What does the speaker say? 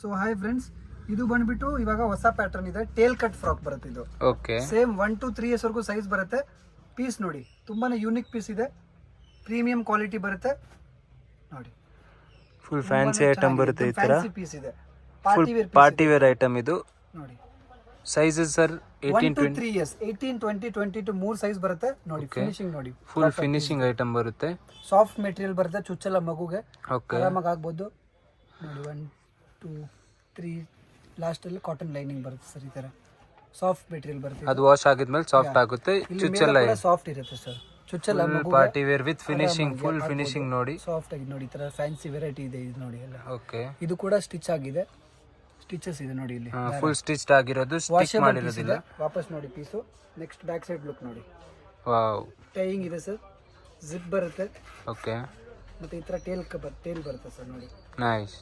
So hi friends, ಇದು ಬಂದ್ಬಿಟ್ಟು ಇವಾಗ ಹೊಸ ಪ್ಯಾಟರ್ನ್ ಇದೆ, ಟೇಲ್ ಕಟ್ ಫ್ರಾಕ್ ಬರುತ್ತೆ ಇದು. ಓಕೆ, ಸೇಮ್ 1 to 3 ಇಯರ್ಸ್ ವರೆಗೂ ಸೈಜ್ ಬರುತ್ತೆ. ಪೀಸ್ ನೋಡಿ ತುಂಬಾನೇ ಯೂನಿಕ್ ಪೀಸ್ ಇದೆ, ಪ್ರೀಮಿಯಂ ಕ್ವಾಲಿಟಿ ಬರುತ್ತೆ ನೋಡಿ. ಫುಲ್ ಫ್ಯಾನ್ಸಿ ಐಟಮ್ ಬರುತ್ತೆ ಈ ತರ. ಫ್ಯಾನ್ಸಿ ಪೀಸ್ ಇದೆ, ಫುಲ್ ಪಾರ್ಟಿ ವೇರ್ ಐಟಮ್ ಇದು. ನೋಡಿ ಸೈಜಸ್ ಸರ್ 1 to 3 ಇಯರ್ಸ್ 18, 20, 22 ಮೂರು ಸೈಜ್ ಬರುತ್ತೆ ನೋಡಿ. ಫಿನಿಶಿಂಗ್ ನೋಡಿ, ಫುಲ್ ಫಿನಿಶಿಂಗ್ ಐಟಮ್ ಬರುತ್ತೆ. ಸಾಫ್ಟ್ ಮೆಟೀರಿಯಲ್ ಬರುತ್ತೆ, ಚುಚ್ಚಲ ಮಗುಗೆ ಓಕೆ, ಆರಾಮಾಗಿ ಆಗ್ಬೋದು ನೋಡಿ. 1 2 3 ಲಾಸ್ಟ್ ಅಲ್ಲಿ ಕಾಟನ್ ಲೈನಿಂಗ್ ಬರುತ್ತೆ ಸರ್. ಈ ತರ ಸಾಫ್ಟ್ ಮೆಟೀರಿಯಲ್ ಬರುತ್ತೆ. ಅದು ವಾಶ್ ಆಗಿದ್ಮೇಲೆ ಸಾಫ್ಟ್ ಆಗುತ್ತೆ. ಚುಚ್ಚಲ್ಲ ಸಾಫ್ಟ್ ಇರುತ್ತೆ ಸರ್. ಚುಚ್ಚಲ ಮಗು party wear with finishing, full finishing ನೋಡಿ, ಸಾಫ್ಟ್ ಆಗಿ ನೋಡಿ. ಈ ತರ ಫ್ಯಾನ್ಸಿ ವೆರೈಟಿ ಇದೆ ಇದು ನೋಡಿ ಎಲ್ಲ. ಓಕೆ, ಇದು ಕೂಡ ಸ್ಟಿಚ್ ಆಗಿದೆ, ಸ್ಟಿಚಸ್ ಇದೆ ನೋಡಿ ಇಲ್ಲಿ. ಫುಲ್ ಸ್ಟಿಚ್ಡ್ ಆಗಿರೋದು, ಸ್ಟಿಚ್ ಮಾಡಿರೋದಿಲ್ಲ. ವಾಪಸ್ ನೋಡಿ piece. Next back side look ನೋಡಿ. ವಾವ್, ಟೈಯಿಂಗ್ ಇದೆ ಸರ್, ಜಿಪ್ ಬರುತ್ತೆ. ಓಕೆ, ಮತ್ತೆ ಈ ತರ ಟೇಲ್ ಬರುತ್ತೆ ಸರ್ ನೋಡಿ. ನೈಸ್.